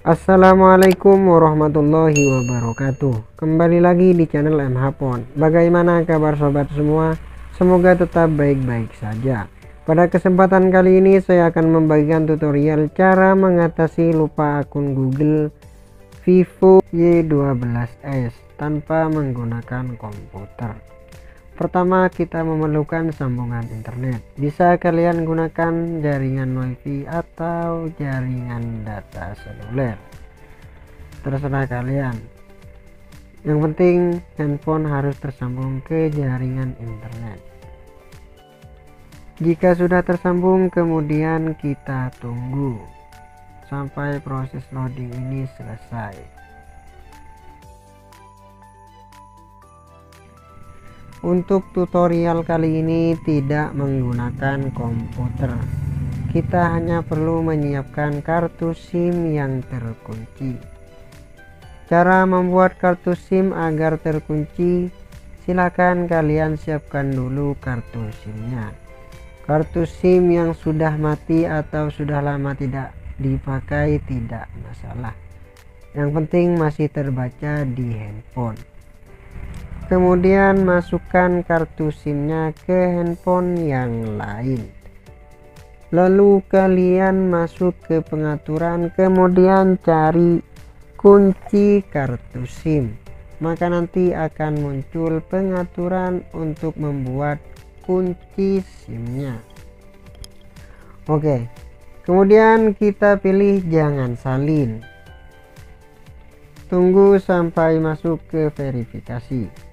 Assalamualaikum warahmatullahi wabarakatuh. Kembali lagi di channel MHPon. Bagaimana kabar sobat semua? Semoga tetap baik-baik saja. Pada kesempatan kali ini saya akan membagikan tutorial cara mengatasi lupa akun Google Vivo Y12s tanpa menggunakan komputer. Pertama, kita memerlukan sambungan internet. Bisa kalian gunakan jaringan wifi atau jaringan data seluler, terserah kalian. Yang penting handphone harus tersambung ke jaringan internet. Jika sudah tersambung, kemudian kita tunggu sampai proses loading ini selesai. Untuk tutorial kali ini tidak menggunakan komputer. Kita hanya perlu menyiapkan kartu SIM yang terkunci. Cara membuat kartu SIM agar terkunci, silakan kalian siapkan dulu kartu SIM-nya. Kartu SIM yang sudah mati atau sudah lama tidak dipakai tidak masalah. Yang penting masih terbaca di handphone. Kemudian masukkan kartu SIM-nya ke handphone yang lain. Lalu kalian masuk ke pengaturan, kemudian cari kunci kartu SIM. Maka nanti akan muncul pengaturan untuk membuat kunci SIM-nya. Oke. Kemudian kita pilih jangan salin. Tunggu sampai masuk ke verifikasi.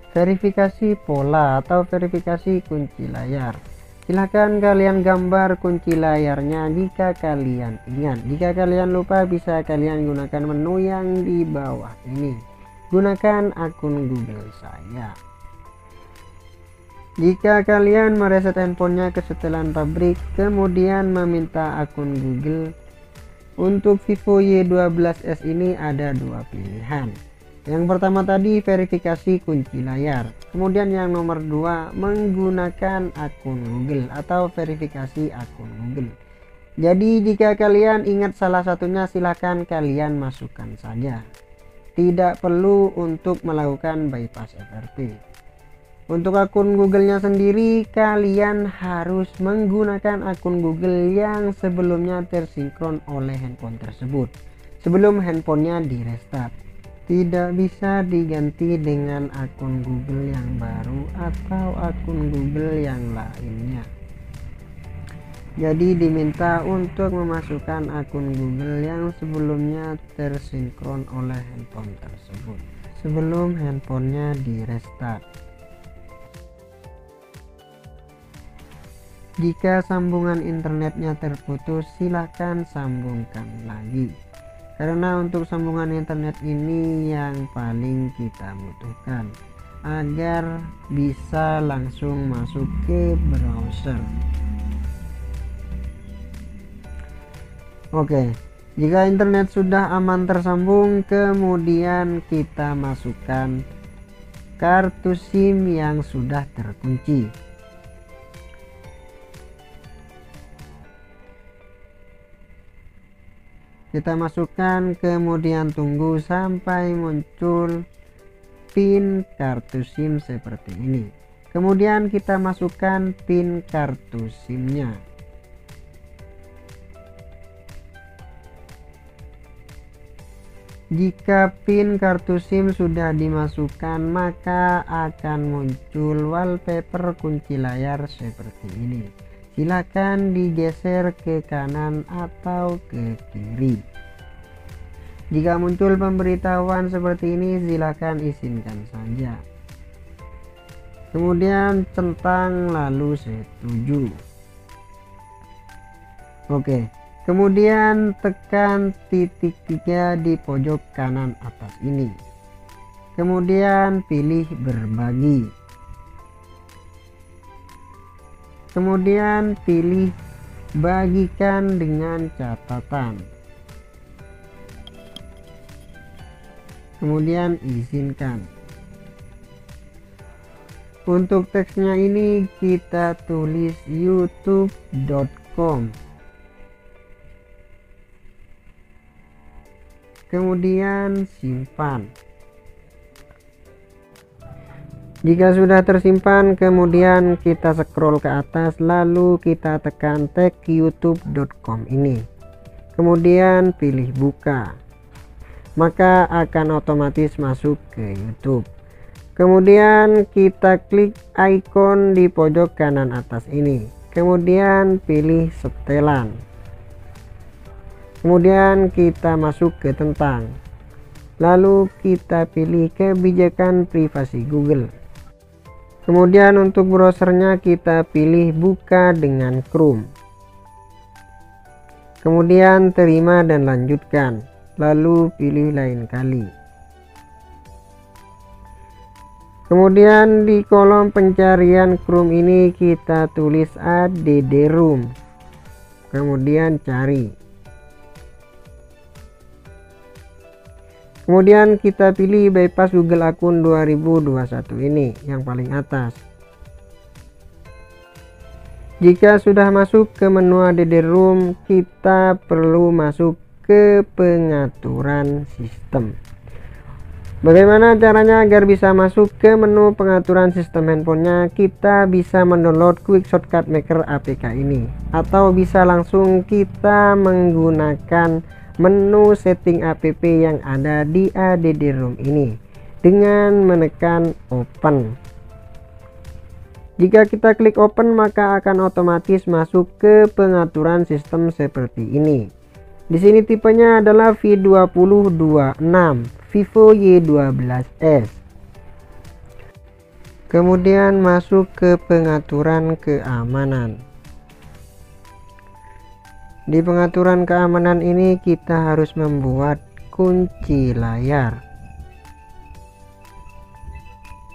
Verifikasi pola atau verifikasi kunci layar. Silahkan kalian gambar kunci layarnya jika kalian ingat. Jika kalian lupa, bisa kalian gunakan menu yang di bawah ini. Gunakan akun Google saya. Jika kalian mereset handphonenya ke setelan pabrik, kemudian meminta akun Google, untuk Vivo Y12s ini ada dua pilihan. Yang pertama tadi verifikasi kunci layar, kemudian yang nomor 2 menggunakan akun Google atau verifikasi akun Google. Jadi jika kalian ingat salah satunya, silahkan kalian masukkan saja, tidak perlu untuk melakukan bypass FTP. Untuk akun Google-nya sendiri, kalian harus menggunakan akun Google yang sebelumnya tersinkron oleh handphone tersebut sebelum handphonenya di restart. Tidak bisa diganti dengan akun Google yang baru atau akun Google yang lainnya. Jadi diminta untuk memasukkan akun Google yang sebelumnya tersinkron oleh handphone tersebut sebelum handphonenya di restart. Jika sambungan internetnya terputus, silakan sambungkan lagi. Karena untuk sambungan internet ini yang paling kita butuhkan agar bisa langsung masuk ke browser. Oke, jika internet sudah aman tersambung, kemudian kita masukkan kartu SIM yang sudah terkunci. Kita masukkan, kemudian tunggu sampai muncul PIN kartu SIM seperti ini. Kemudian kita masukkan PIN kartu SIM-nya. Jika PIN kartu SIM sudah dimasukkan, maka akan muncul wallpaper kunci layar seperti ini. Silakan digeser ke kanan atau ke kiri. Jika muncul pemberitahuan seperti ini, silakan izinkan saja. Kemudian centang lalu setuju. Oke. Kemudian tekan titik 3 di pojok kanan atas ini. Kemudian pilih berbagi. Kemudian pilih bagikan dengan catatan. Kemudian izinkan. Untuk teksnya ini kita tulis youtube.com. kemudian simpan. Jika sudah tersimpan, kemudian kita scroll ke atas, lalu kita tekan tag youtube.com ini, kemudian pilih buka, maka akan otomatis masuk ke YouTube. Kemudian kita klik icon di pojok kanan atas ini, kemudian pilih setelan, kemudian kita masuk ke tentang, lalu kita pilih kebijakan privasi Google. Kemudian untuk browsernya kita pilih buka dengan Chrome, kemudian terima dan lanjutkan, lalu pilih lain kali. Kemudian di kolom pencarian Chrome ini kita tulis add-room, kemudian cari. Kemudian kita pilih bypass Google akun 2021 ini yang paling atas. Jika sudah masuk ke menu add-room, kita perlu masuk ke pengaturan sistem. Bagaimana caranya agar bisa masuk ke menu pengaturan sistem handphonenya? Kita bisa mendownload Quick Shortcut Maker APK ini, atau bisa langsung kita menggunakan menu setting app yang ada di add-room ini dengan menekan open. Jika kita klik open, maka akan otomatis masuk ke pengaturan sistem seperti ini. Di sini tipenya adalah V2026 Vivo Y12s. Kemudian masuk ke pengaturan keamanan. Di pengaturan keamanan ini kita harus membuat kunci layar.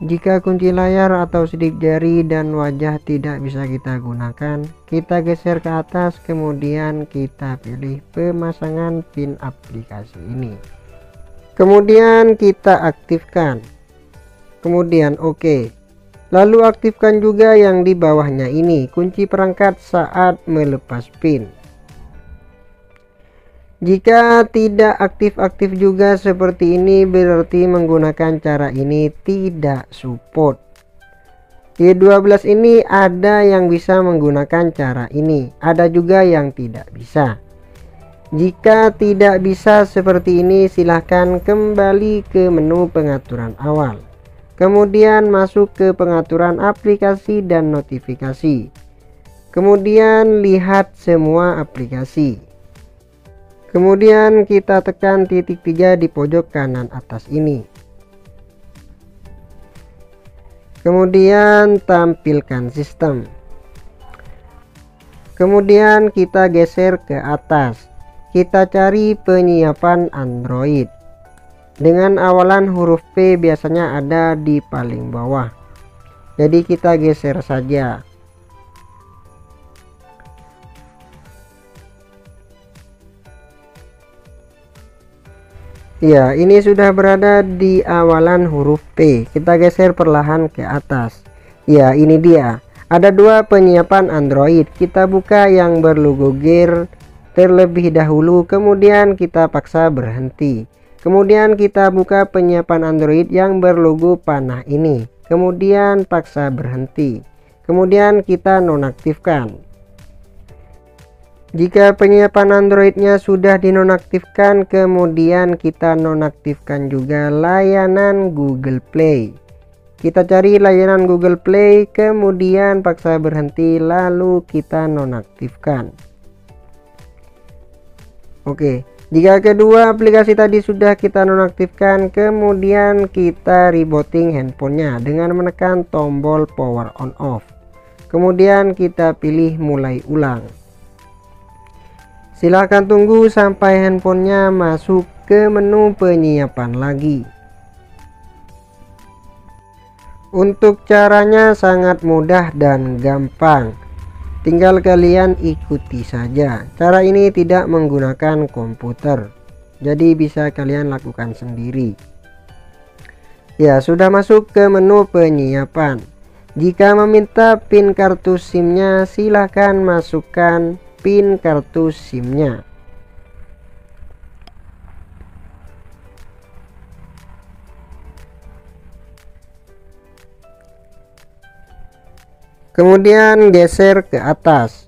Jika kunci layar atau sidik jari dan wajah tidak bisa kita gunakan, kita geser ke atas, kemudian kita pilih pemasangan PIN aplikasi ini. Kemudian kita aktifkan, kemudian oke. Lalu aktifkan juga yang di bawahnya ini, kunci perangkat saat melepas PIN. Jika tidak aktif-aktif juga seperti ini, berarti menggunakan cara ini tidak support. Y12 ini ada yang bisa menggunakan cara ini, ada juga yang tidak bisa. Jika tidak bisa seperti ini, silahkan kembali ke menu pengaturan awal, kemudian masuk ke pengaturan aplikasi dan notifikasi, kemudian lihat semua aplikasi. Kemudian kita tekan titik 3 di pojok kanan atas ini. Kemudian tampilkan sistem. Kemudian kita geser ke atas. Kita cari penyiapan Android. Dengan awalan huruf P biasanya ada di paling bawah. Jadi kita geser saja. Ya, ini sudah berada di awalan huruf P. Kita geser perlahan ke atas. Ya, ini dia. Ada dua penyiapan Android. Kita buka yang berlogo Gear terlebih dahulu, kemudian kita paksa berhenti. Kemudian kita buka penyiapan Android yang berlogo panah ini. Kemudian paksa berhenti. Kemudian kita nonaktifkan. Jika penyiapan Androidnya sudah dinonaktifkan, kemudian kita nonaktifkan juga layanan Google Play. Kita cari layanan Google Play, kemudian paksa berhenti, lalu kita nonaktifkan. Oke, jika kedua aplikasi tadi sudah kita nonaktifkan, kemudian kita rebooting handphonenya dengan menekan tombol power on off. Kemudian kita pilih mulai ulang. Silahkan tunggu sampai handphonenya masuk ke menu penyiapan lagi. Untuk caranya sangat mudah dan gampang. Tinggal kalian ikuti saja. Cara ini tidak menggunakan komputer. Jadi bisa kalian lakukan sendiri. Ya, sudah masuk ke menu penyiapan. Jika meminta PIN kartu SIM-nya, silahkan masukkan PIN kartu SIM-nya. kemudian geser ke atas,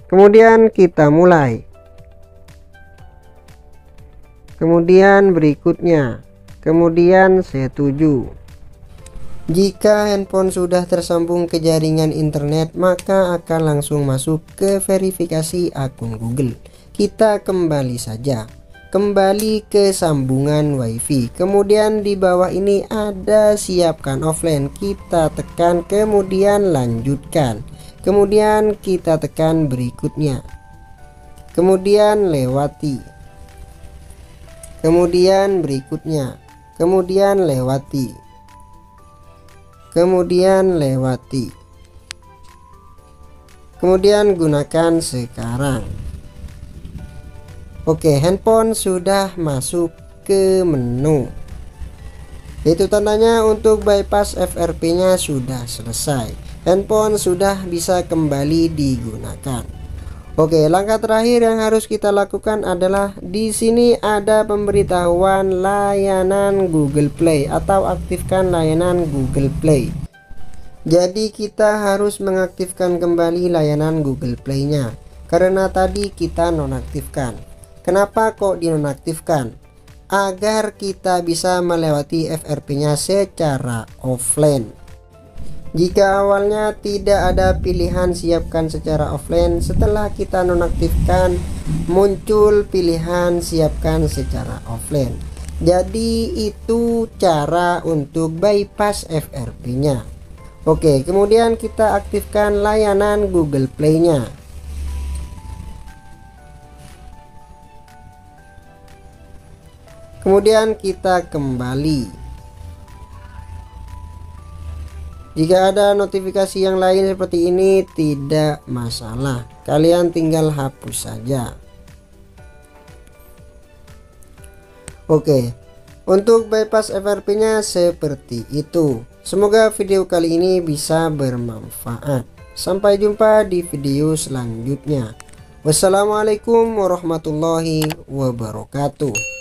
kemudian kita mulai, kemudian berikutnya, kemudian setuju. Jika handphone sudah tersambung ke jaringan internet, maka akan langsung masuk ke verifikasi akun Google. Kita kembali saja, kembali ke sambungan WiFi, kemudian di bawah ini ada siapkan offline, kita tekan, kemudian lanjutkan, kemudian kita tekan berikutnya, kemudian lewati, kemudian berikutnya, kemudian lewati, kemudian lewati, kemudian gunakan sekarang. Oke, handphone sudah masuk ke menu. Itu tandanya untuk bypass FRP nya sudah selesai. Handphone sudah bisa kembali digunakan. Oke, langkah terakhir yang harus kita lakukan adalah di sini ada pemberitahuan layanan Google Play atau aktifkan layanan Google Play. Jadi kita harus mengaktifkan kembali layanan Google Play-nya karena tadi kita nonaktifkan. Kenapa kok dinonaktifkan? Agar kita bisa melewati FRP-nya secara offline. Jika awalnya tidak ada pilihan siapkan secara offline, setelah kita nonaktifkan muncul pilihan siapkan secara offline. Jadi itu cara untuk bypass FRP-nya. Oke, kemudian kita aktifkan layanan Google Play-nya. Kemudian kita kembali. Jika ada notifikasi yang lain seperti ini tidak masalah, kalian tinggal hapus saja. Oke, untuk bypass FRP nya seperti itu. Semoga video kali ini bisa bermanfaat. Sampai jumpa di video selanjutnya. Wassalamualaikum warahmatullahi wabarakatuh.